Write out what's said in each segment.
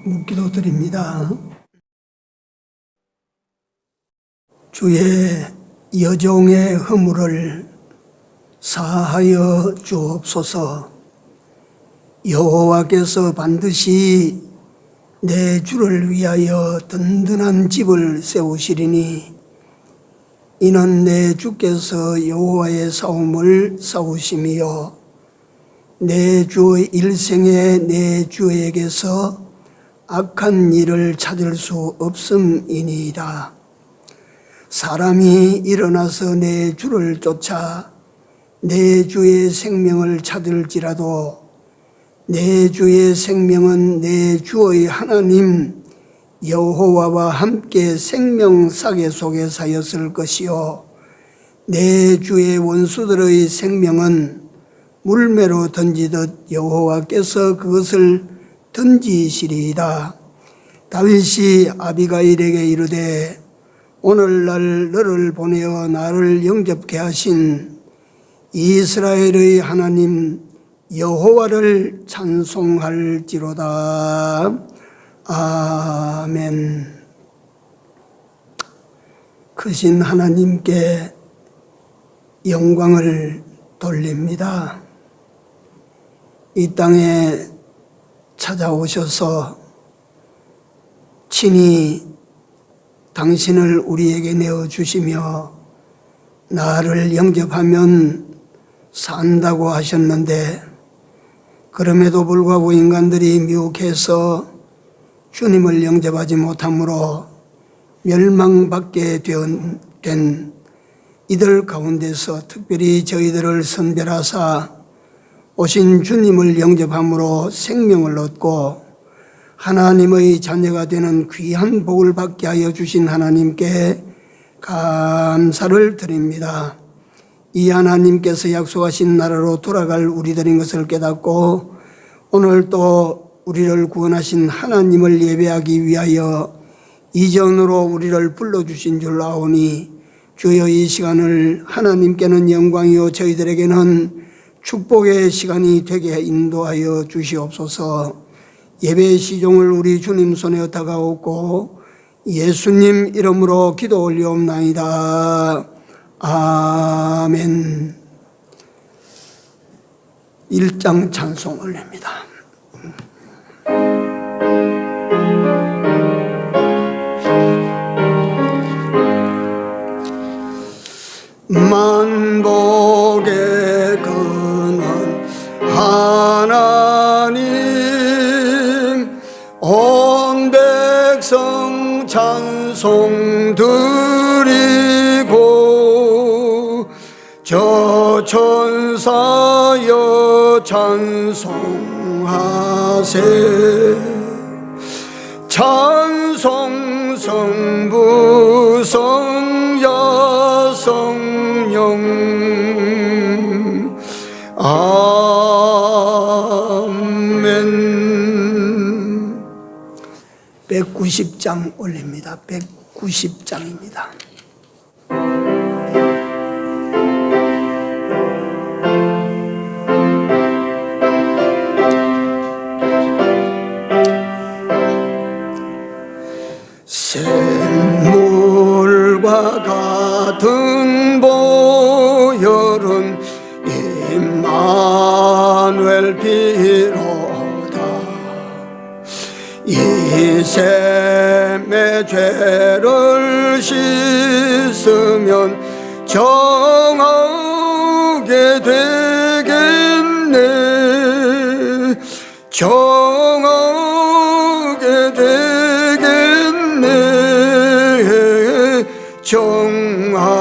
묵기도 드립니다. 주의 여종의 허물을 사하여 주옵소서. 여호와께서 반드시 내 주를 위하여 든든한 집을 세우시리니 이는 내 주께서 여호와의 싸움을 싸우심이요 내 주 일생에 내 주에게서 악한 일을 찾을 수 없음이니이다. 사람이 일어나서 내 주를 쫓아 내 주의 생명을 찾을지라도 내 주의 생명은 내 주의 하나님 여호와와 함께 생명사계 속에 사였을 것이요 내 주의 원수들의 생명은 물매로 던지듯 여호와께서 그것을 던지시리이다. 다윗이 아비가일에게 이르되 오늘날 너를 보내어 나를 영접케 하신 이스라엘의 하나님 여호와를 찬송할지로다. 아멘. 크신 하나님께 영광을 돌립니다. 이 땅에 찾아오셔서 친히 당신을 우리에게 내어주시며 나를 영접하면 산다고 하셨는데 그럼에도 불구하고 인간들이 미혹해서 주님을 영접하지 못함으로 멸망받게 된 이들 가운데서 특별히 저희들을 선별하사 오신 주님을 영접함으로 생명을 얻고 하나님의 자녀가 되는 귀한 복을 받게 하여 주신 하나님께 감사를 드립니다. 이 하나님께서 약속하신 나라로 돌아갈 우리들인 것을 깨닫고 오늘 또 우리를 구원하신 하나님을 예배하기 위하여 이전으로 우리를 불러주신 줄 아오니 주여 이 시간을 하나님께는 영광이요 저희들에게는 축복의 시간이 되게 인도하여 주시옵소서. 예배의 시종을 우리 주님 손에 다가오고 예수님 이름으로 기도 올리옵나이다. 아멘. 1장 찬송 올립니다. 만복의 근원 하나님 온 백성 찬송 드리고 저 천사여 찬송하세 찬송 성부 성자 성령 아멘. 190장 올립니다. 190장입니다. 샘물과 같은 보혈은 임마누엘 피로다. 이 샘의 죄를 씻으면 정하게 되겠네. 정하게 되겠네. 정하게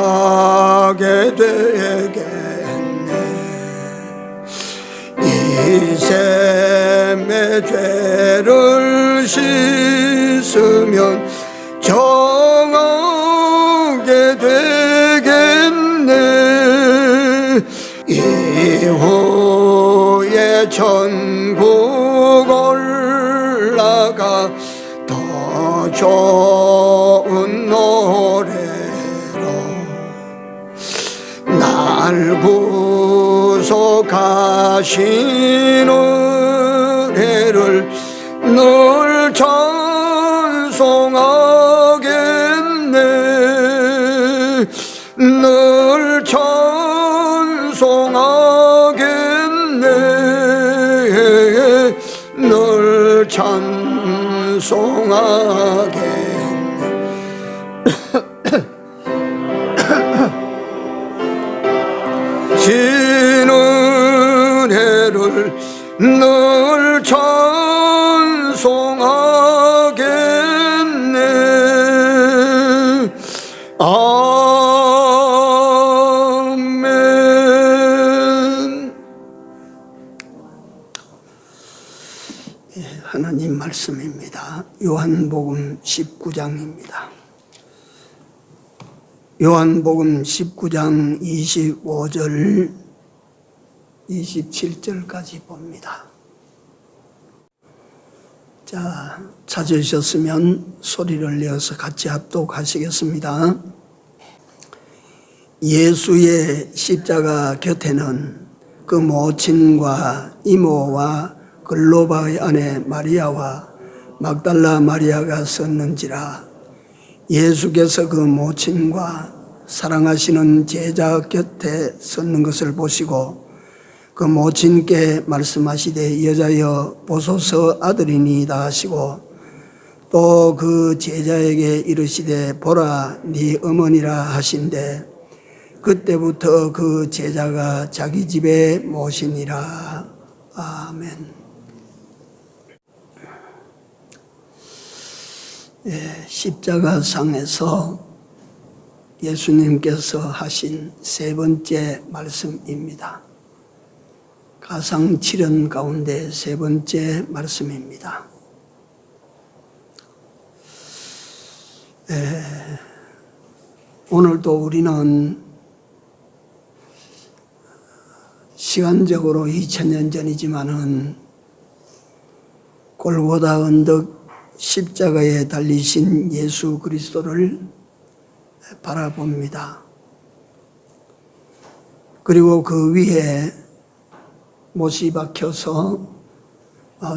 되겠네. 이 샘의 죄를 씻으면 정하게 되겠네. 이후에 천국 올라가 더 좋은 노래로 날 구속하신 은혜를 늘 찬송하겠네. 지는 해를 늘 찬송하겠네. 아멘. 하나님 말씀입니다. 요한복음 19장입니다. 요한복음 19장 25절 27절까지 봅니다. 자, 찾으셨으면 소리를 내어서 같이 합독하시겠습니다. 예수의 십자가 곁에는 그 모친과 이모와 글로바의 아내 마리아와 막달라 마리아가 섰는지라. 예수께서 그 모친과 사랑하시는 제자 곁에 섰는 것을 보시고 그 모친께 말씀하시되 여자여 보소서 아들이니이다 하시고 또 그 제자에게 이르시되 보라 네 어머니라 하신대 그때부터 그 제자가 자기 집에 모시니라. 아멘. 십자가상에서 예수님께서 하신 세 번째 말씀입니다. 가상 7연 가운데 세 번째 말씀입니다. 오늘도 우리는 시간적으로 2000년 전이지만은 골고다 언덕 십자가에 달리신 예수 그리스도를 바라봅니다. 그리고 그 위에 못이 박혀서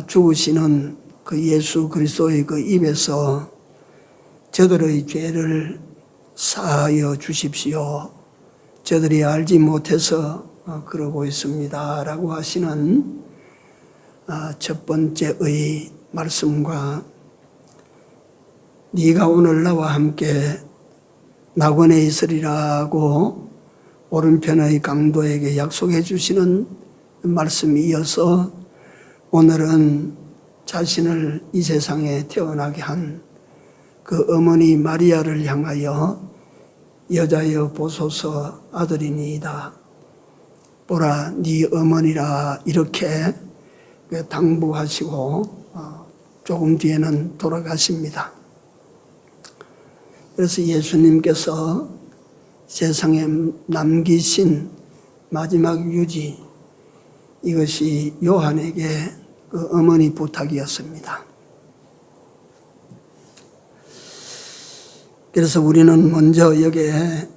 죽으시는 그 예수 그리스도의 그 입에서 저들의 죄를 사하여 주십시오. 저들이 알지 못해서 그러고 있습니다. 라고 하시는 첫 번째의 말씀과 네가 오늘 나와 함께 낙원에 있으리라고 오른편의 강도에게 약속해 주시는 말씀이 이어서 오늘은 자신을 이 세상에 태어나게 한 그 어머니 마리아를 향하여 여자여 보소서 아들이니이다. 보라 네 어머니라 이렇게 당부하시고 조금 뒤에는 돌아가십니다. 그래서 예수님께서 세상에 남기신 마지막 유지, 이것이 요한에게 그 어머니 부탁이었습니다. 그래서 우리는 먼저 여기에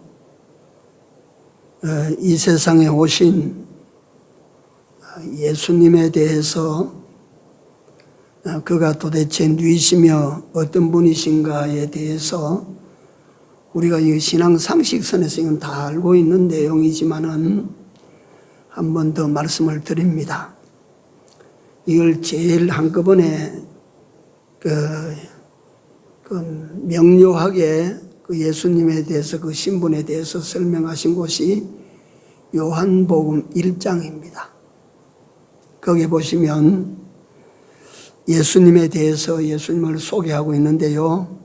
이 세상에 오신 예수님에 대해서 그가 도대체 누구시며 어떤 분이신가에 대해서 우리가 이 신앙 상식선에서 이건 다 알고 있는 내용이지만은 한 번 더 말씀을 드립니다. 이걸 제일 한꺼번에 명료하게 그 예수님에 대해서 그 신분에 대해서 설명하신 곳이 요한복음 1장입니다. 거기 보시면 예수님에 대해서 예수님을 소개하고 있는데요.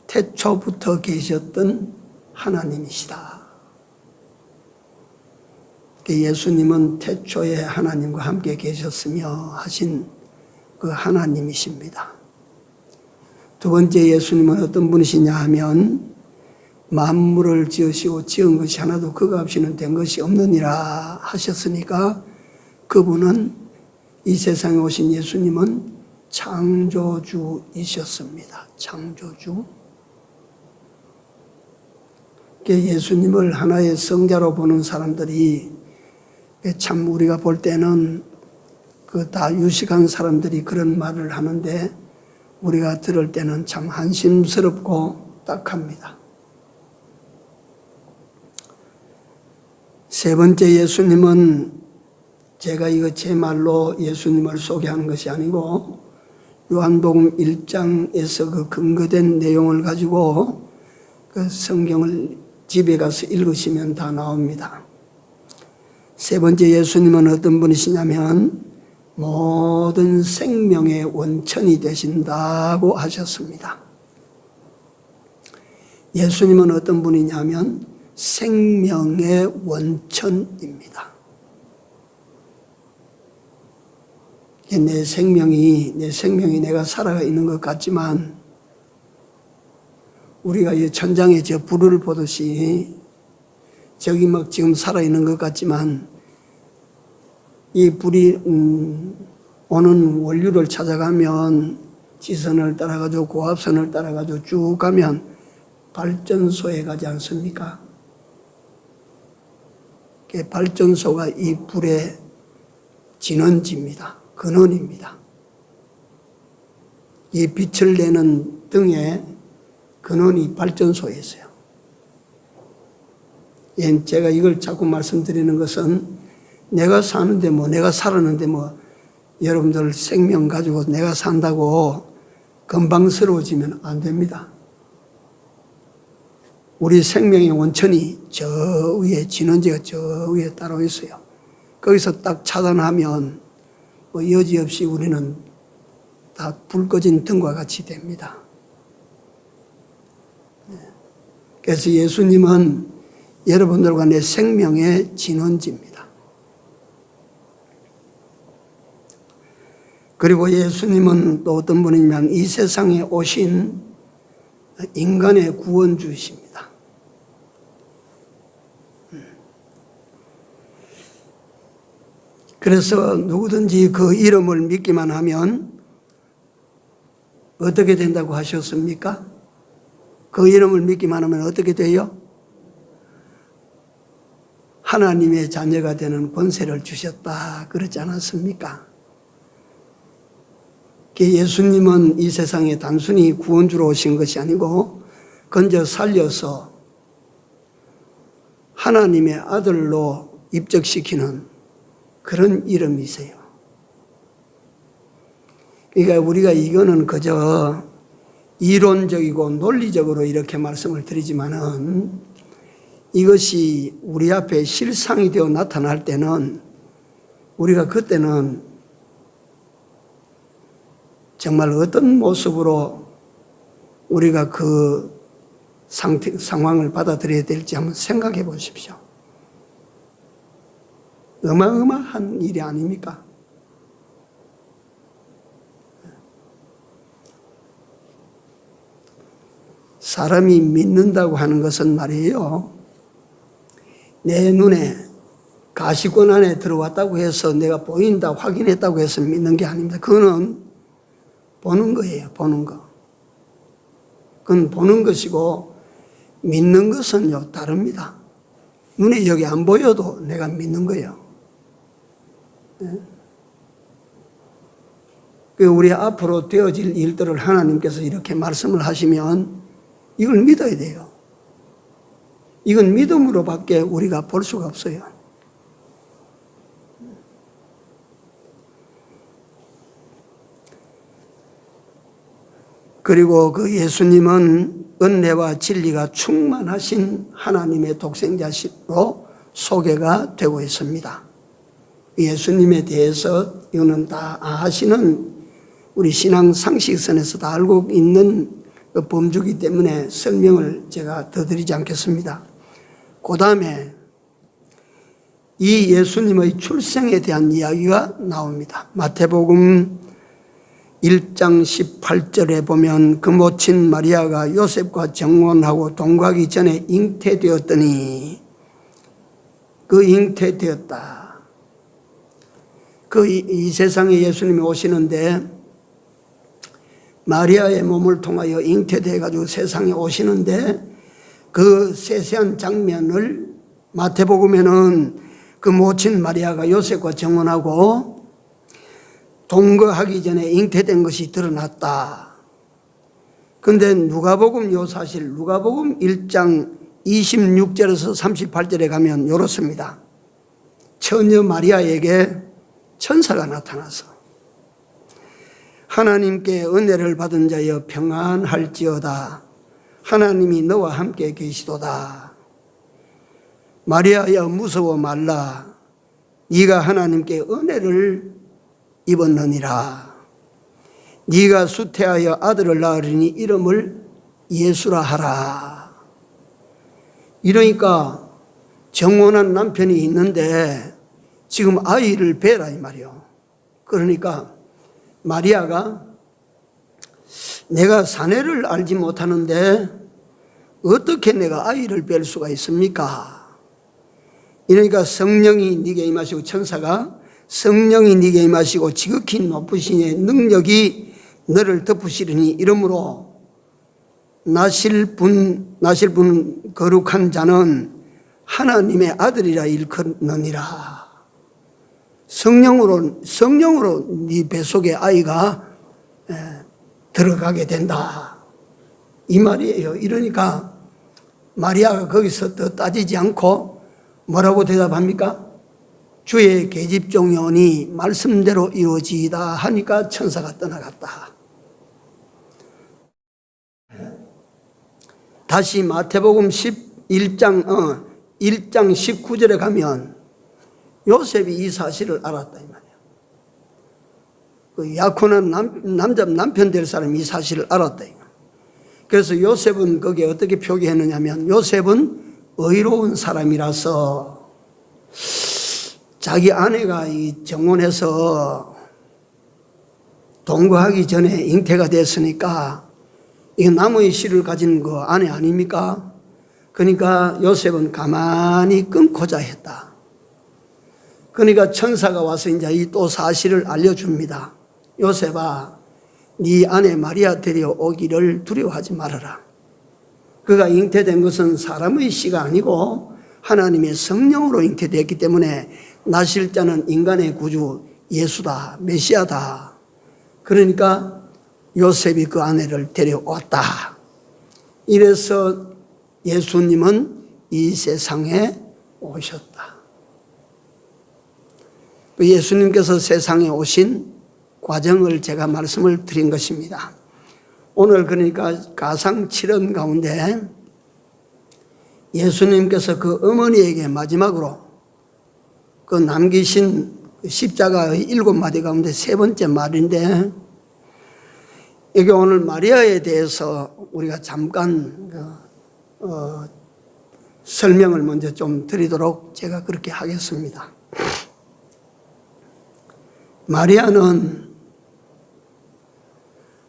태초부터 계셨던 하나님이시다. 예수님은 태초에 하나님과 함께 계셨으며 하신 그 하나님이십니다. 두 번째 예수님은 어떤 분이시냐 하면 만물을 지으시고 지은 것이 하나도 그가 없이는 된 것이 없느니라 하셨으니까 그분은 이 세상에 오신 예수님은 창조주이셨습니다. 창조주. 예수님을 하나의 성자로 보는 사람들이 참 우리가 볼 때는 그 다 유식한 사람들이 그런 말을 하는데 우리가 들을 때는 참 한심스럽고 딱합니다. 세 번째 예수님은 제가 이거 제 말로 예수님을 소개하는 것이 아니고 요한복음 1장에서 그 근거된 내용을 가지고 그 성경을 집에 가서 읽으시면 다 나옵니다. 세 번째, 예수님은 어떤 분이시냐면 모든 생명의 원천이 되신다고 하셨습니다. 예수님은 어떤 분이냐면 생명의 원천입니다. 내 생명이 내가 살아 있는 것 같지만 우리가 이 천장에 저 불을 보듯이 저기 막 지금 살아있는 것 같지만 이 불이 오는 원료를 찾아가면 지선을 따라가지고 고압선을 따라가지고 쭉 가면 발전소에 가지 않습니까? 발전소가 이 불의 진원지입니다. 근원입니다. 이 빛을 내는 등의 근원이 발전소에 있어요. 제가 이걸 자꾸 말씀드리는 것은 내가 사는데 내가 살았는데 여러분들 생명 가지고 내가 산다고 건방스러워지면 안 됩니다. 우리 생명의 원천이 저 위에 진원지가 저 위에 따로 있어요. 거기서 딱 차단하면 여지없이 우리는 다 불 꺼진 등과 같이 됩니다. 그래서 예수님은 여러분들과 내 생명의 진원지입니다. 그리고 예수님은 또 어떤 분이냐면 이 세상에 오신 인간의 구원주이십니다. 그래서 누구든지 그 이름을 믿기만 하면 어떻게 된다고 하셨습니까? 그 이름을 믿기만 하면 어떻게 돼요? 하나님의 자녀가 되는 권세를 주셨다 그러지 않았습니까? 예수님은 이 세상에 단순히 구원주로 오신 것이 아니고 건져 살려서 하나님의 아들로 입적시키는 그런 이름이세요. 그러니까 우리가 이거는 그저 이론적이고 논리적으로 이렇게 말씀을 드리지만은 이것이 우리 앞에 실상이 되어 나타날 때는 우리가 그때는 정말 어떤 모습으로 우리가 그 상황을 받아들여야 될지 한번 생각해 보십시오. 어마어마한 일이 아닙니까? 사람이 믿는다고 하는 것은 말이에요, 내 눈에 가시권 안에 들어왔다고 해서 내가 보인다, 확인했다고 해서 믿는 게 아닙니다. 그거는 보는 거예요, 보는 거. 그건 보는 것이고 믿는 것은요, 다릅니다. 눈에 여기 안 보여도 내가 믿는 거예요. 우리 앞으로 되어질 일들을 하나님께서 이렇게 말씀을 하시면 이걸 믿어야 돼요. 이건 믿음으로밖에 우리가 볼 수가 없어요. 그리고 그 예수님은 은혜와 진리가 충만하신 하나님의 독생자로 소개가 되고 있습니다. 예수님에 대해서 이거는 다 아시는 우리 신앙 상식선에서 다 알고 있는 그 범주기 때문에 설명을 제가 더 드리지 않겠습니다. 그 다음에 이 예수님의 출생에 대한 이야기가 나옵니다. 마태복음 1장 18절에 보면 그 모친 마리아가 요셉과 정혼하고 동거하기 전에 잉태되었더니 그 잉태되었다. 이 세상에 예수님이 오시는데 마리아의 몸을 통하여 잉태되어 가지고 세상에 오시는데 그 세세한 장면을 마태복음에는 그 모친 마리아가 요셉과 정혼하고 동거하기 전에 잉태된 것이 드러났다. 그런데 누가복음 요 사실 누가복음 1장 26절에서 38절에 가면 이렇습니다. 처녀 마리아에게 천사가 나타나서 하나님께 은혜를 받은 자여 평안할지어다. 하나님이 너와 함께 계시도다. 마리아여 무서워 말라. 네가 하나님께 은혜를 입었느니라. 네가 수태하여 아들을 낳으리니 이름을 예수라 하라. 이러니까 정혼한 남편이 있는데 지금 아이를 배라 이 말이요. 그러니까 마리아가 내가 사내를 알지 못하는데 어떻게 내가 아이를 뵐 수가 있습니까? 이러니까 성령이 네게 임하시고, 천사가 성령이 네게 임하시고 지극히 높으신 이의 능력이 너를 덮으시리니 이러므로 나실 분 거룩한 자는 하나님의 아들이라 일컫느니라. 성령으로 네 뱃속에 아이가 들어가게 된다 이 말이에요. 이러니까 마리아가 거기서 더 따지지 않고 뭐라고 대답합니까? 주의 계집종이오니 말씀대로 이루어지이다 하니까 천사가 떠나갔다. 다시 마태복음 1장 19절에 가면 요셉이 이 사실을 알았다 이 말이야. 그 약혼한 남편 될 사람이 이 사실을 알았다. 그래서 요셉은 거기에 어떻게 표기했느냐면, 요셉은 의로운 사람이라서 자기 아내가 이 정혼해서 동거하기 전에 잉태가 됐으니까 이게 나무의 씨를 가진 그 아내 아닙니까? 그러니까 요셉은 가만히 끊고자 했다. 그러니까 천사가 와서 이제 이 또 사실을 알려줍니다. 요셉아, 네 아내 마리아 데려오기를 두려워하지 말아라. 그가 잉태된 것은 사람의 씨가 아니고 하나님의 성령으로 잉태되었기 때문에 나실 자는 인간의 구주 예수다, 메시아다. 그러니까 요셉이 그 아내를 데려왔다. 이래서 예수님은 이 세상에 오셨다. 예수님께서 세상에 오신 과정을 제가 말씀을 드린 것입니다. 오늘 그러니까 가상칠언 가운데 예수님께서 그 어머니에게 마지막으로 그 남기신 십자가의 7마디 가운데 세 번째 말인데, 여기 오늘 마리아에 대해서 우리가 잠깐 설명을 먼저 좀 드리도록 제가 그렇게 하겠습니다. 마리아는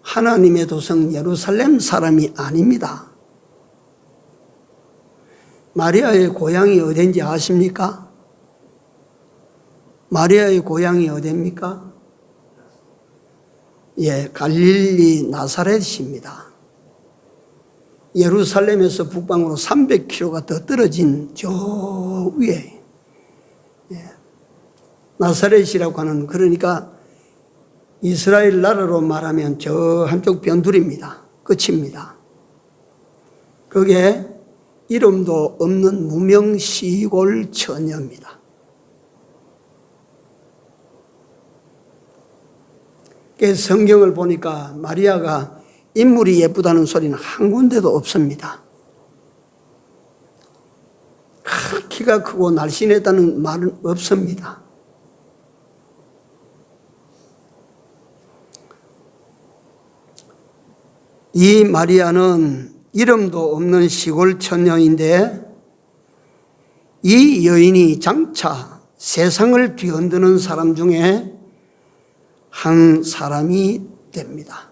하나님의 도성 예루살렘 사람이 아닙니다. 마리아의 고향이 어딘지 아십니까? 마리아의 고향이 어디입니까? 예, 갈릴리 나사렛입니다. 예루살렘에서 북방으로 300km가 더 떨어진 저 위에, 예, 나사렛이라고 하는, 그러니까 이스라엘 나라로 말하면 저 한쪽 변두리입니다. 끝입니다. 그게 이름도 없는 무명 시골 처녀입니다. 성경을 보니까 마리아가 인물이 예쁘다는 소리는 한 군데도 없습니다. 키가 크고 날씬했다는 말은 없습니다. 이 마리아는 이름도 없는 시골 처녀인데 이 여인이 장차 세상을 뒤흔드는 사람 중에 한 사람이 됩니다.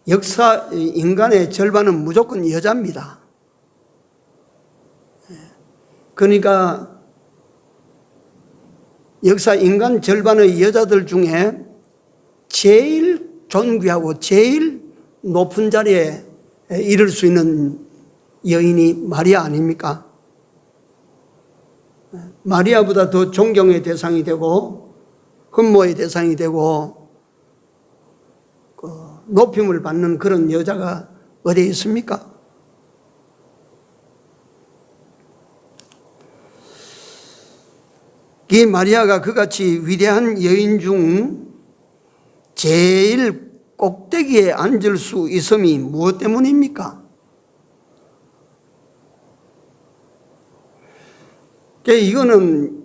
역사 인간의 절반은 무조건 여자입니다. 그러니까 역사 인간 절반의 여자들 중에 제일 존귀하고 제일 높은 자리에 이를 수 있는 여인이 마리아 아닙니까? 마리아보다 더 존경의 대상이 되고 흠모의 대상이 되고 높임을 받는 그런 여자가 어디에 있습니까? 이 이 마리아가 그같이 위대한 여인 중 제일 꼭대기에 앉을 수 있음이 무엇 때문입니까? 이거는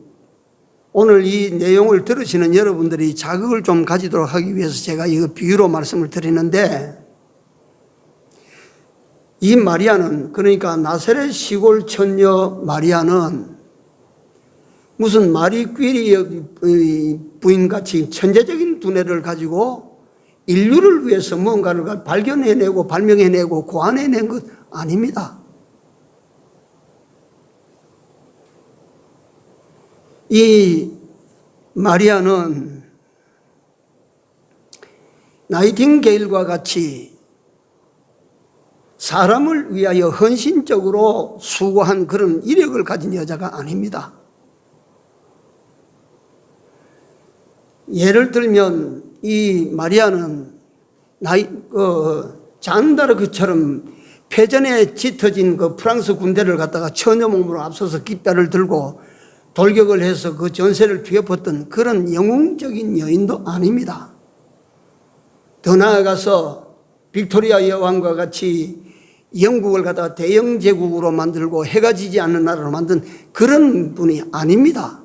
오늘 이 내용을 들으시는 여러분들이 자극을 좀 가지도록 하기 위해서 제가 이거 비유로 말씀을 드리는데, 이 마리아는, 그러니까 나사렛 시골 처녀 마리아는 무슨 마리 퀴리 부인같이 천재적인 두뇌를 가지고 인류를 위해서 뭔가를 발견해내고 발명해내고 고안해낸 것 아닙니다. 이 마리아는 나이팅게일과 같이 사람을 위하여 헌신적으로 수고한 그런 이력을 가진 여자가 아닙니다. 예를 들면 이 마리아는 잔다르크처럼 패전에 짙어진 그 프랑스 군대를 갖다가 처녀 몸으로 앞서서 깃발을 들고 돌격을 해서 그 전세를 뒤엎었던 그런 영웅적인 여인도 아닙니다. 더 나아가서 빅토리아 여왕과 같이 영국을 갖다가 대영 제국으로 만들고 해가 지지 않는 나라로 만든 그런 분이 아닙니다.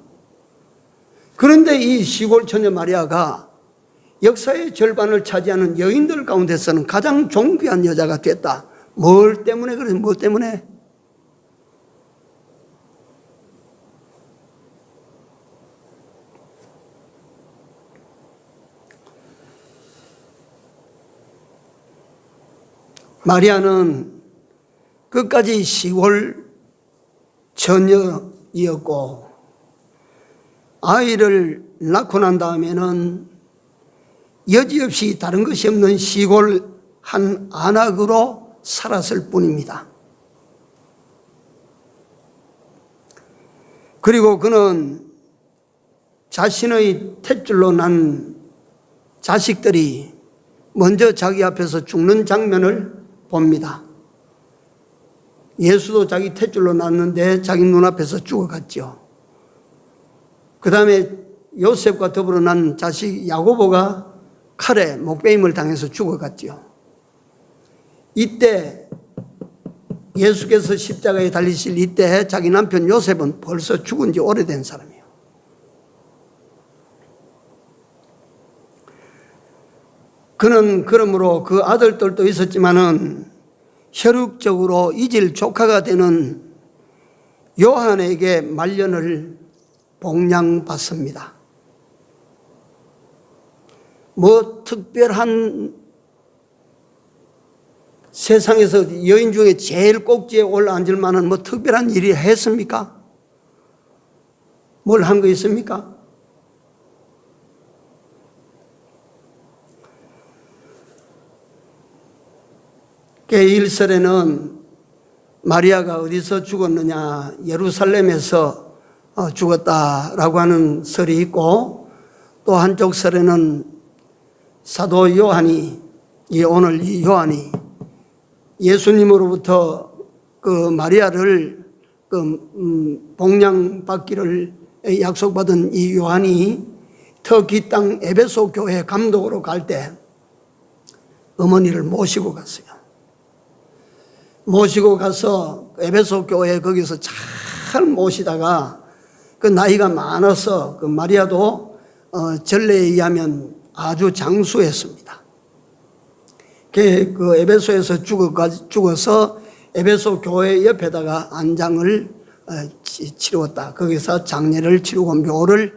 그런데 이 시골 처녀 마리아가 역사의 절반을 차지하는 여인들 가운데서는 가장 존귀한 여자가 됐다. 뭘 때문에 그래서 뭐 때문에? 마리아는 끝까지 시골 처녀이었고 아이를 낳고 난 다음에는 여지없이 다른 것이 없는 시골 한 안악으로 살았을 뿐입니다. 그리고 그는 자신의 탯줄로 난 자식들이 먼저 자기 앞에서 죽는 장면을 봅니다. 예수도 자기 탯줄로 낳았는데 자기 눈앞에서 죽어갔죠. 그 다음에 요셉과 더불어 난 자식 야고보가 칼에 목베임을 당해서 죽어갔죠. 이때 예수께서 십자가에 달리실 이때 자기 남편 요셉은 벌써 죽은 지 오래된 사람이에요. 그는 그러므로 그 아들들도 있었지만은 혈육적으로 이질 조카가 되는 요한에게 말년을 복양받습니다. 뭐 특별한 세상에서 여인 중에 제일 꼭지에 올라앉을 만한 뭐 특별한 일이 했습니까? 뭘 한 거 있습니까? 일설에는 마리아가 어디서 죽었느냐, 예루살렘에서 죽었다라고 하는 설이 있고, 또 한쪽 설에는 사도 요한이, 오늘 이 요한이 예수님으로부터 그 마리아를 복양받기를 약속받은 이 요한이 터키 땅 에베소 교회 감독으로 갈 때 어머니를 모시고 갔어요. 모시고 가서 에베소 교회 거기서 잘 모시다가 그 나이가 많아서 그 마리아도 전례에 의하면 아주 장수했습니다. 그 에베소에서 죽어서 에베소 교회 옆에다가 안장을 치루었다. 거기서 장례를 치르고 묘를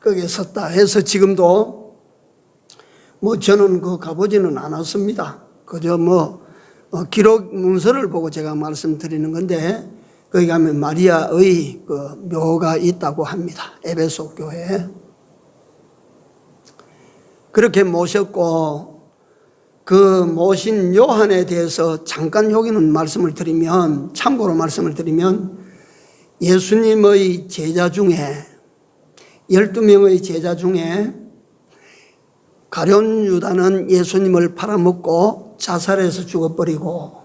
거기에 섰다 해서 지금도 뭐 저는 그 가보지는 않았습니다. 그저 기록 문서를 보고 제가 말씀드리는 건데 거기 가면 마리아의 그 묘가 있다고 합니다. 에베소 교회에. 그렇게 모셨고 그 모신 요한에 대해서 잠깐 여기는 말씀을 드리면, 참고로 말씀을 드리면 예수님의 제자 중에 12명의 제자 중에 가룟 유다는 예수님을 팔아먹고 자살해서 죽어버리고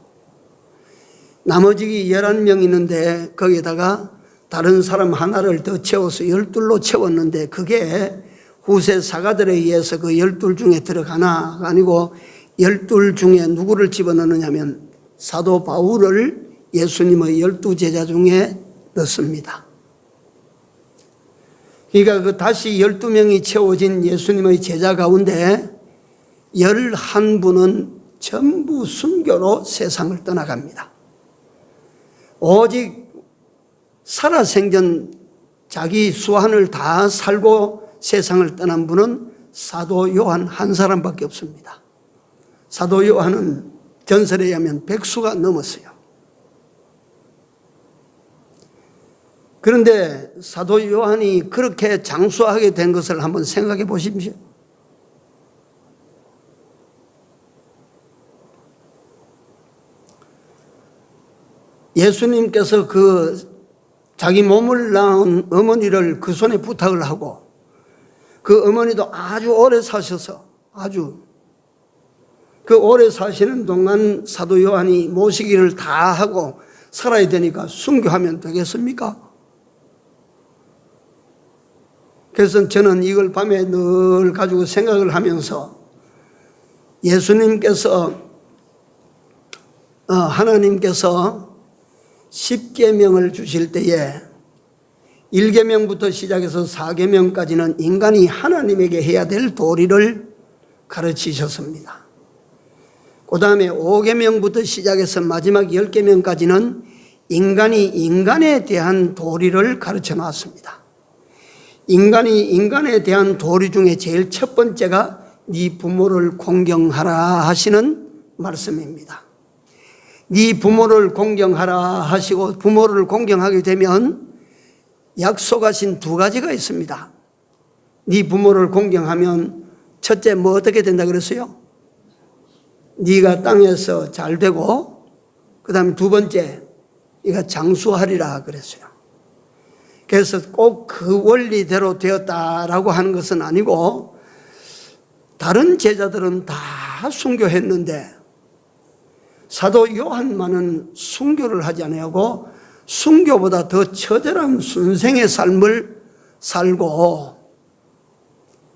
나머지 11명 있는데 거기에다가 다른 사람 하나를 더 채워서 12로 채웠는데 그게 후세 사가들에 의해서 그 12 중에 들어가나가 아니고 12 중에 누구를 집어넣느냐면 사도 바울을 예수님의 12 제자 중에 넣습니다. 그러니까 그 다시 12명이 채워진 예수님의 제자 가운데 11분은 전부 순교로 세상을 떠나갑니다. 오직 살아생전 자기 수한을 다 살고 세상을 떠난 분은 사도 요한 한 사람밖에 없습니다. 사도 요한은 전설에 의하면 100수가 넘었어요. 그런데 사도 요한이 그렇게 장수하게 된 것을 한번 생각해 보십시오. 예수님께서 그 자기 몸을 낳은 어머니를 그 손에 부탁을 하고 그 어머니도 아주 오래 사셔서 아주 그 오래 사시는 동안 사도 요한이 모시기를 다 하고 살아야 되니까 순교하면 되겠습니까? 그래서 저는 이걸 밤에 늘 가지고 생각을 하면서 예수님께서 하나님께서 10계명을 주실 때에 1계명부터 시작해서 4계명까지는 인간이 하나님에게 해야 될 도리를 가르치셨습니다. 그 다음에 5계명부터 시작해서 마지막 10계명까지는 인간이 인간에 대한 도리를 가르쳐 놨습니다. 인간이 인간에 대한 도리 중에 제일 첫 번째가 네 부모를 공경하라 하시는 말씀입니다. 네 부모를 공경하라 하시고 부모를 공경하게 되면 약속하신 두 가지가 있습니다. 네 부모를 공경하면 첫째 뭐 어떻게 된다 그랬어요? 네가 땅에서 잘 되고 그 다음에 두 번째 네가 장수하리라 그랬어요. 그래서 꼭 그 원리대로 되었다라고 하는 것은 아니고 다른 제자들은 다 순교했는데 사도 요한만은 순교를 하지 아니하고 순교보다 더 처절한 순생의 삶을 살고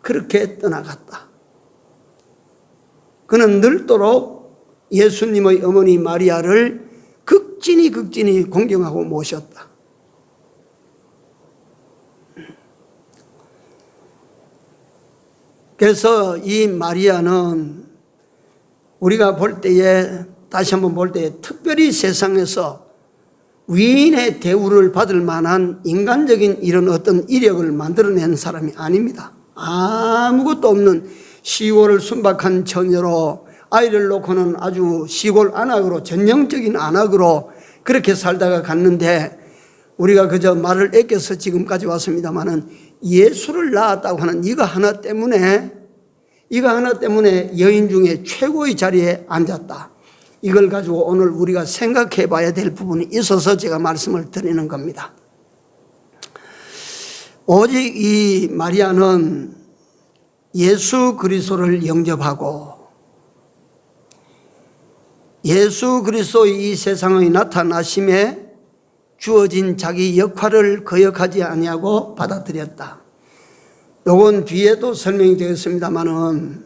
그렇게 떠나갔다. 그는 늘도록 예수님의 어머니 마리아를 극진히 공경하고 모셨다. 그래서 이 마리아는 우리가 볼 때에 다시 한번 볼 때에 특별히 세상에서 위인의 대우를 받을 만한 인간적인 이런 어떤 이력을 만들어낸 사람이 아닙니다. 아무것도 없는 시골을 순박한 처녀로 아이를 놓고는 아주 시골 안악으로 전형적인 안악으로 그렇게 살다가 갔는데 우리가 그저 말을 아껴서 지금까지 왔습니다마는 예수를 낳았다고 하는 이거 하나 때문에 여인 중에 최고의 자리에 앉았다. 이걸 가지고 오늘 우리가 생각해 봐야 될 부분이 있어서 제가 말씀을 드리는 겁니다. 오직 이 마리아는 예수 그리스도를 영접하고 예수 그리스도의 이 세상의 나타나심에 주어진 자기 역할을 거역하지 아니하고 받아들였다. 요건 뒤에도 설명이 되겠습니다마는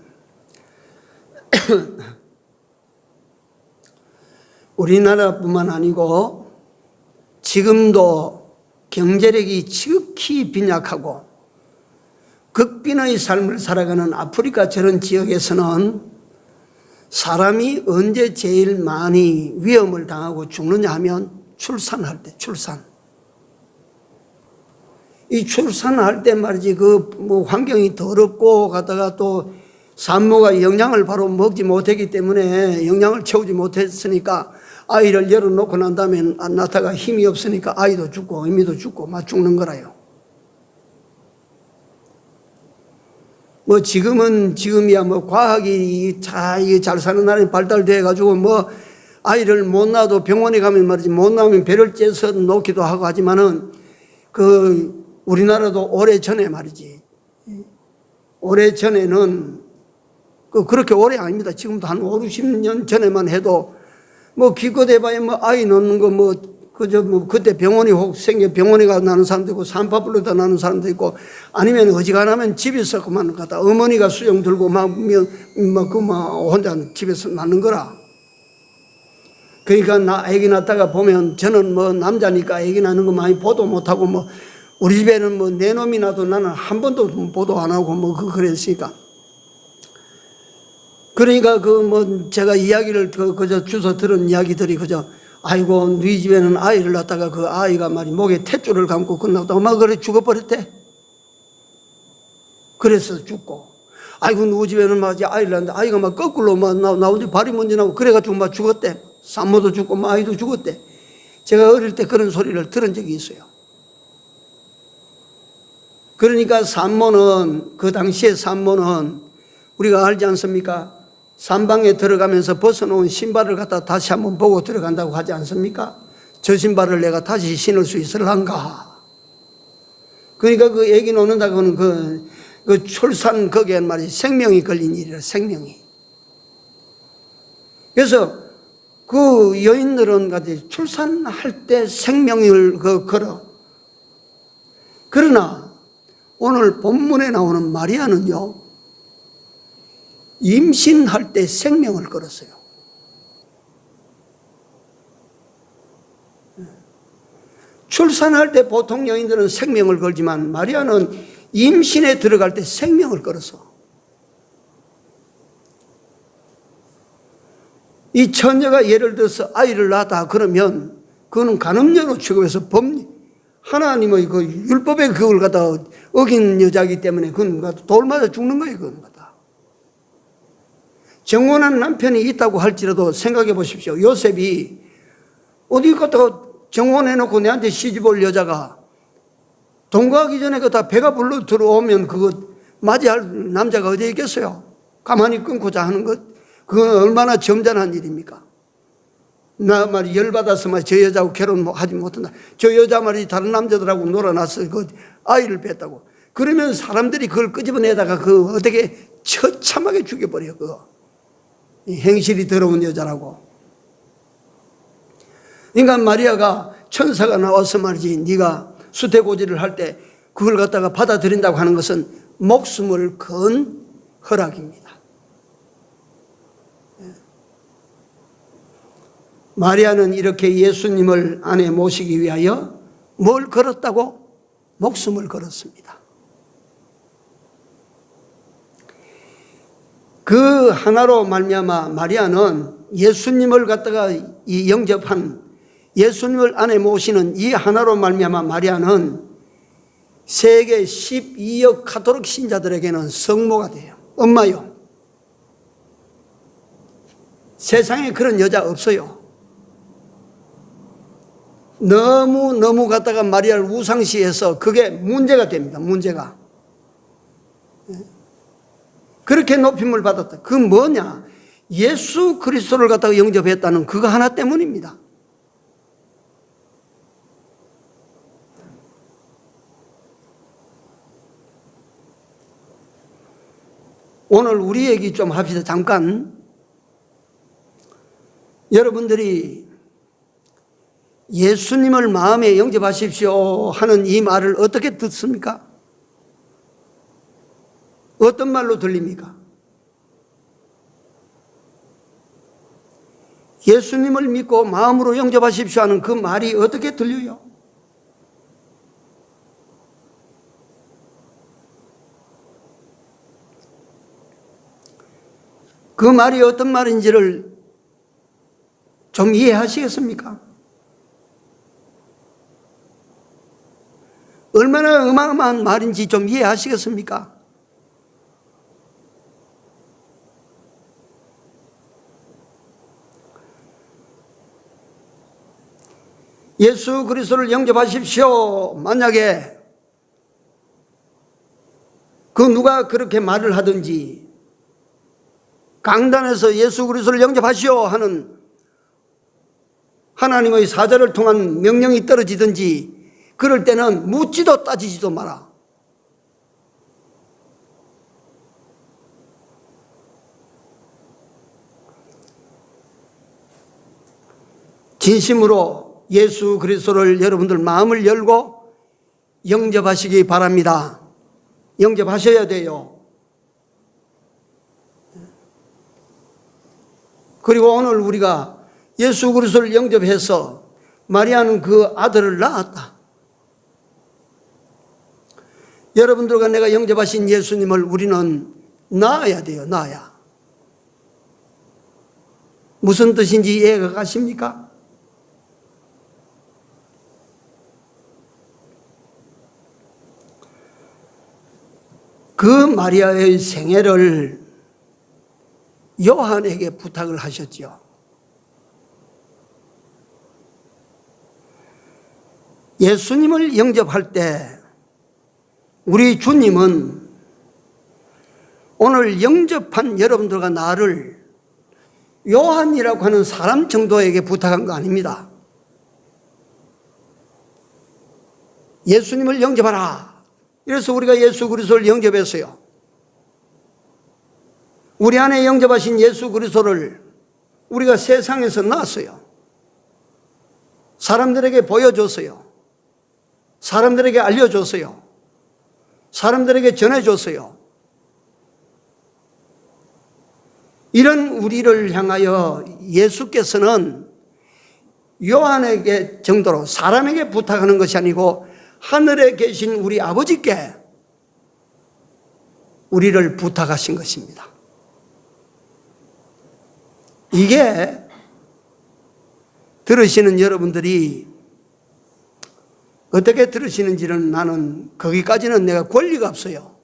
우리나라뿐만 아니고 지금도 경제력이 지극히 빈약하고 극빈의 삶을 살아가는 아프리카 저런 지역에서는 사람이 언제 제일 많이 위험을 당하고 죽느냐 하면 출산할 때, 이 출산할 때 말이지 환경이 더럽고 가다가 또 산모가 영양을 바로 먹지 못했기 때문에 영양을 채우지 못했으니까 아이를 열어놓고 난 다음에 낳다가 힘이 없으니까 아이도 죽고 어미도 죽고 막 죽는 거라요. 지금이야 과학이 잘 사는 나라에 발달돼 가지고 아이를 못 낳아도 병원에 가면 말이지 못 낳으면 배를 째서 놓기도 하고 하지만은 우리나라도 오래전에 말이지 오래전에는 그렇게 오래 아닙니다. 지금도 한 5, 60년 전에만 해도 기껏 해봐야 아이 낳는 거 그저 뭐 그때 병원이 혹 생겨 병원에 가 나는 사람도 있고 산파불로다 나는 사람도 있고 아니면 어지간하면 집에서 그만 갔다 어머니가 수영 들고 막 혼자 집에서 낳는 거라. 그러니까 나 아기 낳다가 보면 저는 뭐 남자니까 아기 낳는 거 많이 보도 못하고 뭐 우리 집에는 뭐 내 놈이 나도 나는 한 번도 보도 안 하고 뭐 그랬으니까. 그러니까 그 뭐 제가 이야기를 그저 주워 들은 이야기들이 그저 아이고 너희 집에는 아이를 낳다가 그 아이가 말이 목에 탯줄을 감고 끝나다 엄마 그래 죽어버렸대. 그래서 죽고 아이고 누구 집에는 막 아이를 낳는데 아이가 막 거꾸로 막 나오는데 발이 먼저 나고 그래가지고 막 죽었대. 산모도 죽고 막 아이도 죽었대. 제가 어릴 때 그런 소리를 들은 적이 있어요. 그러니까 산모는 그 당시에 산모는 우리가 알지 않습니까? 산방에 들어가면서 벗어놓은 신발을 갖다 다시 한번 보고 들어간다고 하지 않습니까? 저 신발을 내가 다시 신을 수 있을란가? 그러니까 그 애기 놓는다고는 그 출산 거기에 말이 생명이 걸린 일이라 생명이. 그래서 그 여인들은 같이 출산할 때 생명을 걸어. 그러나 오늘 본문에 나오는 마리아는요, 임신할 때 생명을 걸었어요. 출산할 때 보통 여인들은 생명을 걸지만 마리아는 임신에 들어갈 때 생명을 걸었어. 이 처녀가 예를 들어서 아이를 낳았다 그러면 그거는 간음녀로 취급해서 하나님의 그 율법의 그걸 갖다 어긴 여자이기 때문에 그건 돌 맞아 죽는 거예요. 그건 갖다. 정혼한 남편이 있다고 할지라도 생각해 보십시오. 요셉이 어디 갔다가 정혼해놓고 내한테 시집 올 여자가 동거하기 전에 그 다 배가 불러 들어오면 그거 맞이할 남자가 어디에 있겠어요? 가만히 끊고자 하는 것, 그건 얼마나 점잖은 일입니까? 나 말이 열받아서 저 여자하고 결혼하지 못한다. 저 여자 말이 다른 남자들하고 놀아놨어. 그 아이를 뺐다고. 그러면 사람들이 그걸 끄집어내다가 그 어떻게 처참하게 죽여버려. 그거. 행실이 더러운 여자라고. 그러니까 마리아가 천사가 나와서 말이지 네가 수태고지를 할 때 그걸 갖다가 받아들인다고 하는 것은 목숨을 건 허락입니다. 마리아는 이렇게 예수님을 안에 모시기 위하여 뭘 걸었다고? 목숨을 걸었습니다. 그 하나로 말미암아 마리아는 예수님을 갖다가 영접한 예수님을 안에 모시는 이 하나로 말미암아 마리아는 세계 12억 가톨릭 신자들에게는 성모가 돼요. 엄마요. 세상에 그런 여자 없어요. 너무 갖다가 마리아를 우상시해서 그게 문제가 됩니다. 문제가. 그렇게 높임을 받았다. 그 뭐냐? 예수 그리스도를 갖다가 영접했다는 그거 하나 때문입니다. 오늘 우리 얘기 좀 합시다. 잠깐. 여러분들이 예수님을 마음에 영접하십시오 하는 이 말을 어떻게 듣습니까? 어떤 말로 들립니까? 예수님을 믿고 마음으로 영접하십시오 하는 그 말이 어떻게 들려요? 그 말이 어떤 말인지를 좀 이해하시겠습니까? 얼마나 어마어마한 말인지 좀 이해하시겠습니까? 예수 그리스도를 영접하십시오. 만약에 그 누가 그렇게 말을 하든지 강단에서 예수 그리스도를 영접하시오 하는 하나님의 사자를 통한 명령이 떨어지든지 그럴 때는 묻지도 따지지도 마라. 진심으로 예수 그리스도를 여러분들 마음을 열고 영접하시기 바랍니다. 영접하셔야 돼요. 그리고 오늘 우리가 예수 그리스도를 영접해서 마리아는 그 아들을 낳았다. 여러분들과 내가 영접하신 예수님을 우리는 낳아야 돼요. 낳아야. 무슨 뜻인지 이해가 가십니까? 그 마리아의 생애를 요한에게 부탁을 하셨죠. 예수님을 영접할 때 우리 주님은 오늘 영접한 여러분들과 나를 요한이라고 하는 사람 정도에게 부탁한 거 아닙니다. 예수님을 영접하라. 그래서 우리가 예수 그리스도를 영접했어요. 우리 안에 영접하신 예수 그리스도를 우리가 세상에서 낳았어요. 사람들에게 보여줬어요. 사람들에게 알려줬어요. 사람들에게 전해줬어요. 이런 우리를 향하여 예수께서는 요한에게 정도로 사람에게 부탁하는 것이 아니고 하늘에 계신 우리 아버지께 우리를 부탁하신 것입니다. 이게 들으시는 여러분들이 어떻게 들으시는지는 나는 거기까지는 내가 권리가 없어요.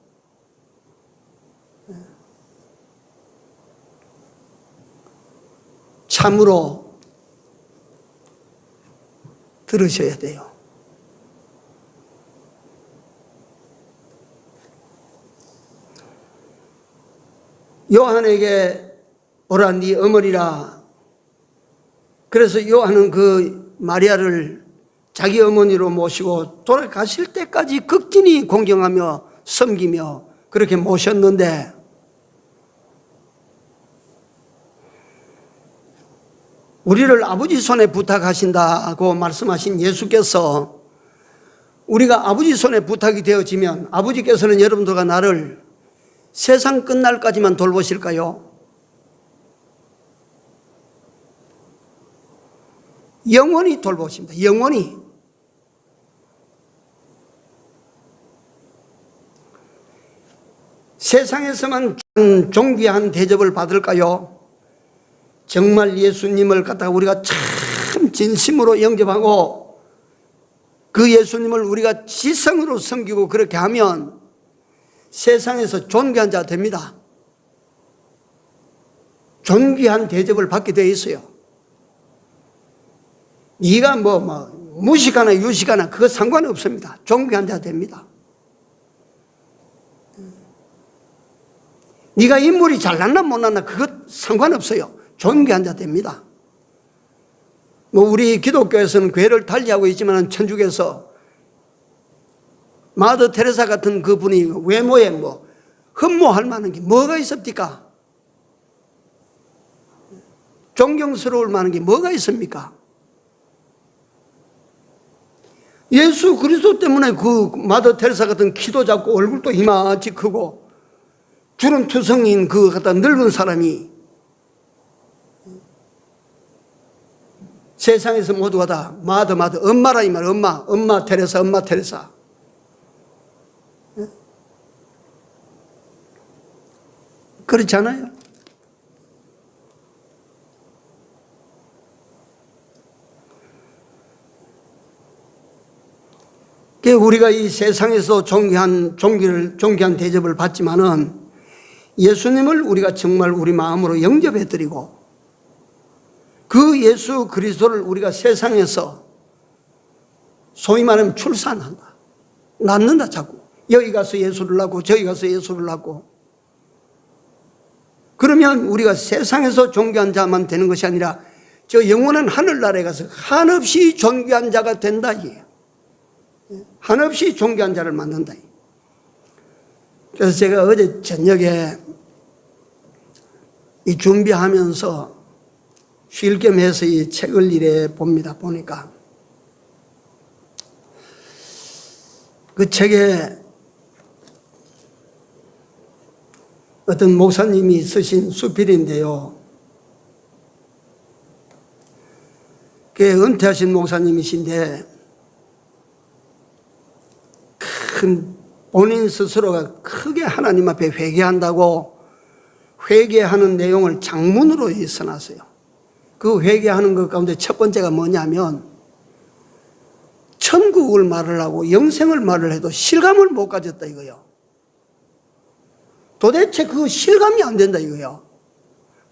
참으로 들으셔야 돼요. 요한에게 오라 네 어머니라. 그래서 요한은 그 마리아를 자기 어머니로 모시고 돌아가실 때까지 극진히 공경하며 섬기며 그렇게 모셨는데, 우리를 아버지 손에 부탁하신다고 말씀하신 예수께서 우리가 아버지 손에 부탁이 되어지면 아버지께서는 여러분들과 나를 세상 끝날까지만 돌보실까요? 영원히 돌보십니다. 영원히. 세상에서만 존귀한 대접을 받을까요? 정말 예수님을 갖다가 우리가 참 진심으로 영접하고 그 예수님을 우리가 지성으로 섬기고 그렇게 하면 세상에서 존귀한 자 됩니다. 존귀한 대접을 받게 되어 있어요. 네가 무식하나 유식하나 그거 상관없습니다. 존귀한 자 됩니다. 네가 인물이 잘났나 못났나 그것 상관없어요. 존귀한 자 됩니다. 우리 기독교에서는 교회를 달리하고 있지만 천주교에서 마더 테레사 같은 그분이 외모에 흠모할 만한 게 뭐가 있습니까? 존경스러울 만한 게 뭐가 있습니까? 예수 그리스도 때문에 그 마더 테레사 같은 키도 작고 얼굴도 이만치 크고 주름 투성인 그 갖다 늙은 사람이 세상에서 모두가 다 마더 엄마라 이 말. 엄마 테레사. 그렇지 않아요? 우리가 이 세상에서 존귀한 대접을 받지만은 예수님을 우리가 정말 우리 마음으로 영접해드리고 그 예수 그리스도를 우리가 세상에서 소위 말하면 출산한다. 낳는다 자꾸. 여기 가서 예수를 낳고 저기 가서 예수를 낳고. 그러면 우리가 세상에서 존귀한 자만 되는 것이 아니라 저 영원한 하늘나라에 가서 한없이 존귀한 자가 된다 이게요. 한없이 존귀한 자를 만든다. 그래서 제가 어제 저녁에 이 준비하면서 쉴 겸 해서 이 책을 이래 보니까 그 책에 어떤 목사님이 쓰신 수필인데요. 그게 은퇴하신 목사님이신데 본인 스스로가 크게 하나님 앞에 회개한다고 회개하는 내용을 장문으로 써놨어요. 그 회개하는 것 가운데 첫 번째가 뭐냐면 천국을 말을 하고 영생을 말을 해도 실감을 못 가졌다 이거예요. 도대체 그 실감이 안 된다 이거예요.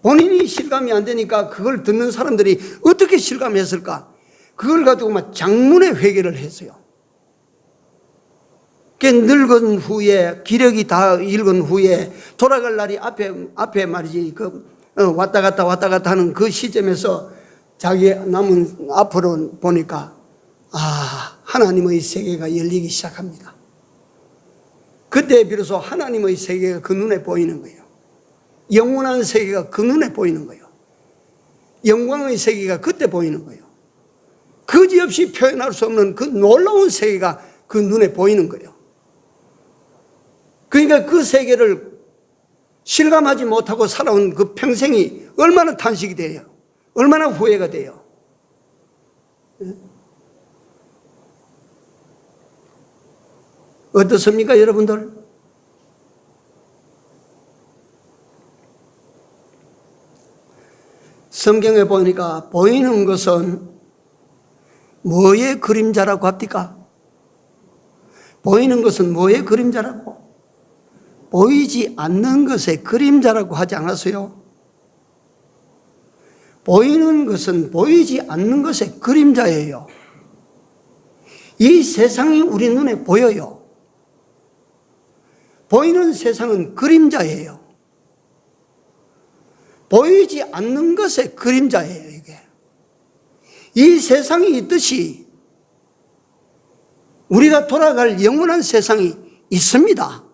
본인이 실감이 안 되니까 그걸 듣는 사람들이 어떻게 실감했을까? 그걸 가지고 막 장문의 회개를 했어요. 늙은 후에, 기력이 다 잃은 후에 돌아갈 날이 앞에 말이지, 왔다 갔다 하는 그 시점에서 자기 남은 앞으로 보니까, 하나님의 세계가 열리기 시작합니다. 그때 비로소 하나님의 세계가 그 눈에 보이는 거예요. 영원한 세계가 그 눈에 보이는 거예요. 영광의 세계가 그때 보이는 거예요. 그지없이 표현할 수 없는 그 놀라운 세계가 그 눈에 보이는 거예요. 그러니까 그 세계를 실감하지 못하고 살아온 그 평생이 얼마나 탄식이 돼요. 얼마나 후회가 돼요. 어떻습니까, 여러분들? 성경에 보니까 보이는 것은 뭐의 그림자라고 합니까? 보이는 것은 뭐의 그림자라고? 보이지 않는 것의 그림자라고 하지 않았어요? 보이는 것은 보이지 않는 것의 그림자예요. 이 세상이 우리 눈에 보여요. 보이는 세상은 그림자예요. 보이지 않는 것의 그림자예요, 이게. 이 세상이 있듯이 우리가 돌아갈 영원한 세상이 있습니다.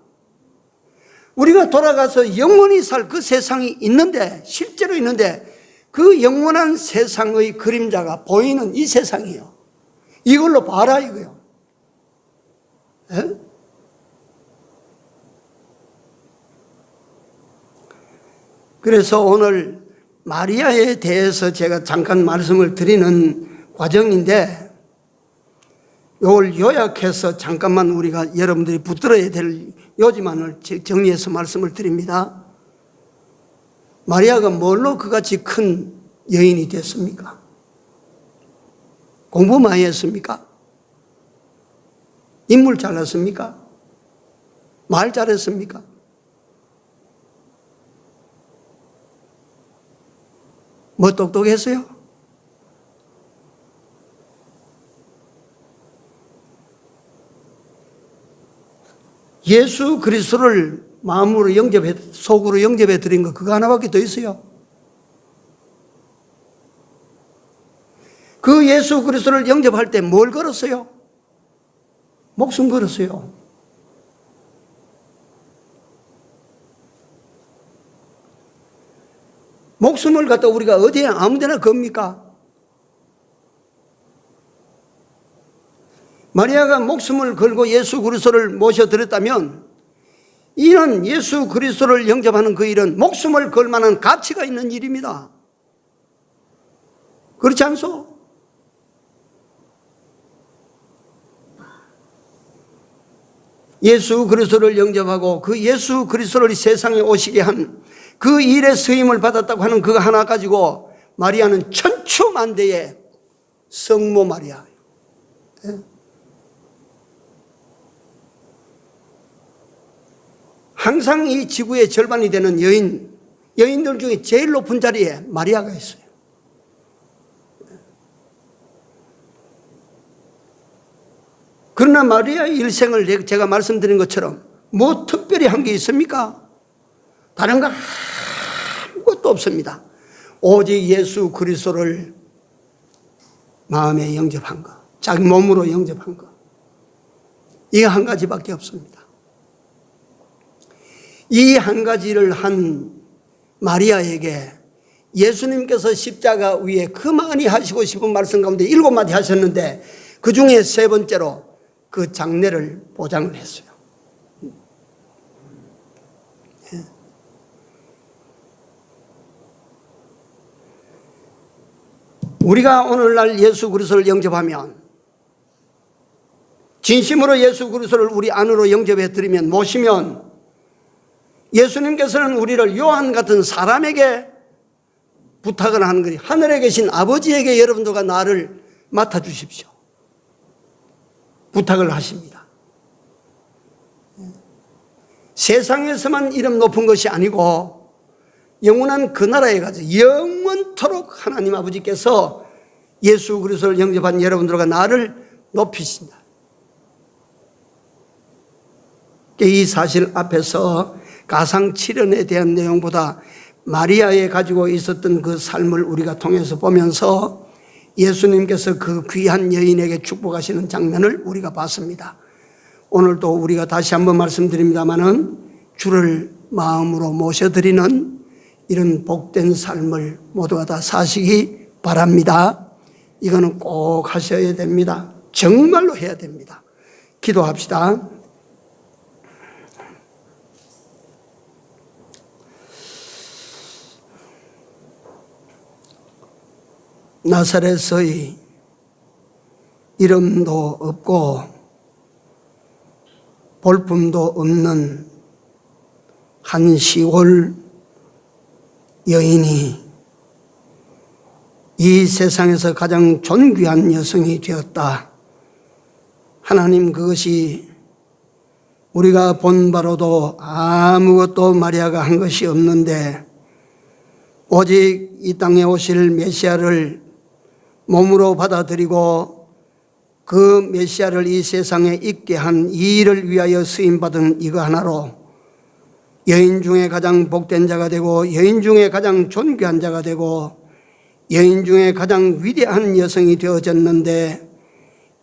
우리가 돌아가서 영원히 살 그 세상이 있는데, 실제로 있는데, 그 영원한 세상의 그림자가 보이는 이 세상이에요. 이걸로 봐라 이거요. 에? 그래서 오늘 마리아에 대해서 제가 잠깐 말씀을 드리는 과정인데, 이걸 요약해서 잠깐만 우리가 여러분들이 붙들어야 될 요지만을 정리해서 말씀을 드립니다. 마리아가 뭘로 그같이 큰 여인이 됐습니까? 공부 많이 했습니까? 인물 잘났습니까? 말 잘했습니까? 뭐 똑똑했어요? 예수 그리스도를 마음으로 속으로 영접해 드린 거 그거 하나밖에 더 있어요. 그 예수 그리스도를 영접할 때 뭘 걸었어요? 목숨 걸었어요. 목숨을 갖다 우리가 어디에 아무데나 겁니까? 마리아가 목숨을 걸고 예수 그리스도를 모셔드렸다면 이는 예수 그리스도를 영접하는 그 일은 목숨을 걸 만한 가치가 있는 일입니다. 그렇지 않소? 예수 그리스도를 영접하고 그 예수 그리스도를 세상에 오시게 한 그 일의 쓰임을 받았다고 하는 그거 하나 가지고 마리아는 천추만대의 성모 마리아. 항상 이 지구의 절반이 되는 여인들 중에 제일 높은 자리에 마리아가 있어요. 그러나 마리아의 일생을 제가 말씀드린 것처럼 뭐 특별히 한 게 있습니까? 다른 거 아무것도 없습니다. 오직 예수 그리스도를 마음에 영접한 것, 자기 몸으로 영접한 것, 이 한 가지밖에 없습니다. 이 한 가지를 한 마리아에게 예수님께서 십자가 위에 그 많이 하시고 싶은 말씀 가운데 7마디 하셨는데 그 중에 세 번째로 그 장례를 보장을 했어요. 우리가 오늘날 예수 그리스도를 영접하면, 진심으로 예수 그리스도를 우리 안으로 영접해 드리면, 모시면, 예수님께서는 우리를 요한 같은 사람에게 부탁을 하는 거예요. 하늘에 계신 아버지에게 여러분들과 나를 맡아주십시오. 부탁을 하십니다. 세상에서만 이름 높은 것이 아니고 영원한 그 나라에 가서 영원토록 하나님 아버지께서 예수 그리스도를 영접한 여러분들과 나를 높이신다. 이 사실 앞에서 가상칠언에 대한 내용보다 마리아에 가지고 있었던 그 삶을 우리가 통해서 보면서 예수님께서 그 귀한 여인에게 축복하시는 장면을 우리가 봤습니다. 오늘도 우리가 다시 한번 말씀드립니다마는 주를 마음으로 모셔드리는 이런 복된 삶을 모두가 다 사시기 바랍니다. 이거는 꼭 하셔야 됩니다. 정말로 해야 됩니다. 기도합시다. 나사렛의 이름도 없고 볼품도 없는 한 시골 여인이 이 세상에서 가장 존귀한 여성이 되었다. 하나님, 그것이 우리가 본 바로도 아무것도 마리아가 한 것이 없는데 오직 이 땅에 오실 메시아를 몸으로 받아들이고 그 메시아를 이 세상에 있게 한 이 일을 위하여 쓰임받은 이거 하나로 여인 중에 가장 복된 자가 되고 여인 중에 가장 존귀한 자가 되고 여인 중에 가장 위대한 여성이 되어졌는데,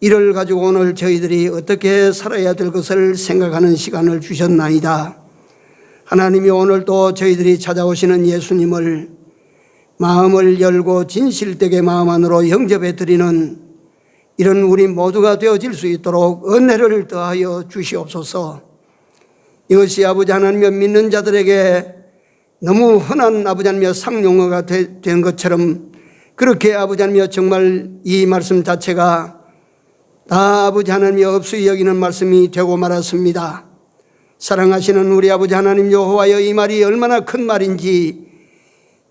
이를 가지고 오늘 저희들이 어떻게 살아야 될 것을 생각하는 시간을 주셨나이다. 하나님이 오늘도 저희들이 찾아오시는 예수님을 마음을 열고 진실되게 마음 안으로 영접해 드리는 이런 우리 모두가 되어질 수 있도록 은혜를 더하여 주시옵소서. 이것이 아버지 하나님을 믿는 자들에게 너무 흔한 아버지 하나님의 상용어가 된 것처럼, 그렇게 아버지 하나님이 정말 이 말씀 자체가 다 아버지 하나님이 없이 여기는 말씀이 되고 말았습니다. 사랑하시는 우리 아버지 하나님 여호와여, 이 말이 얼마나 큰 말인지,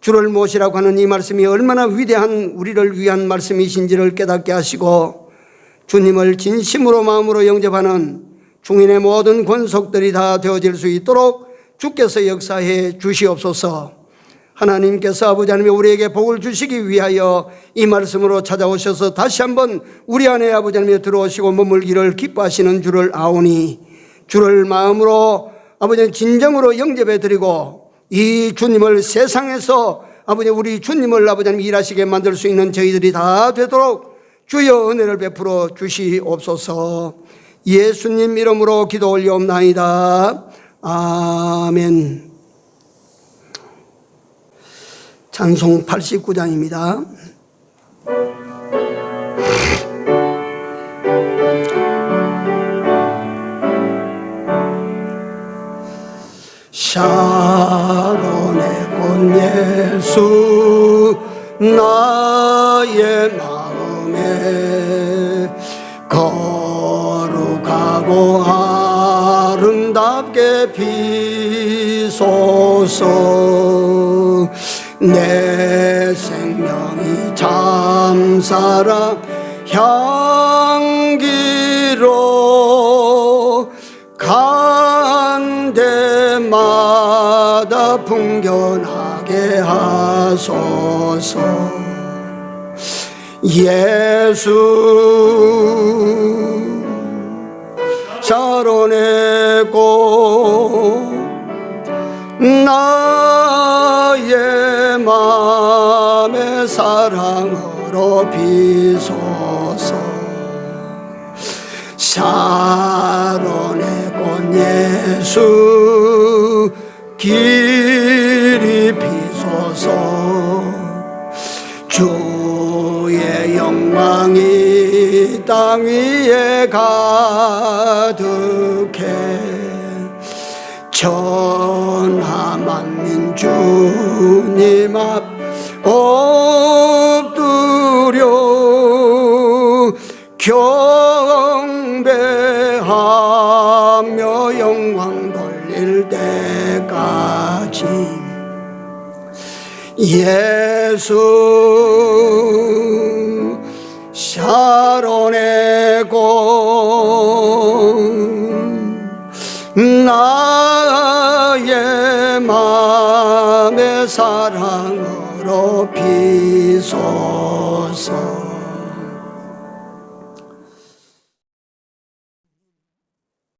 주를 모시라고 하는 이 말씀이 얼마나 위대한 우리를 위한 말씀이신지를 깨닫게 하시고, 주님을 진심으로 마음으로 영접하는 중인의 모든 권속들이 다 되어질 수 있도록 주께서 역사해 주시옵소서. 하나님께서 아버지 하나님 우리에게 복을 주시기 위하여 이 말씀으로 찾아오셔서 다시 한번 우리 안에 아버지 하나님 들어오시고 머물기를 기뻐하시는 주를 아오니, 주를 마음으로 아버지 진정으로 영접해 드리고 이 주님을 세상에서 아버지 우리 주님을 아버지 하나님 일하시게 만들 수 있는 저희들이 다 되도록 주여 은혜를 베풀어 주시옵소서. 예수님 이름으로 기도 올려옵나이다. 아멘. 찬송 89장입니다. 샤론의 꽃 예수 나의 마음에 거룩하고 아름답게 비소서. 내 생명이 참사랑 향기로 간 데마다 풍겨나게 하소서. 예수 샤론의 꽃 나의 맘의 사랑으로 비소서. 샤론의 꽃 예수 길이 비소서. 주의 영광이 땅 위에 가득해 천하만민 주님 앞 엎드려 경배하며 영광 돌릴 때까지 예수 샤론의 공 나의 맘의 사랑으로 비소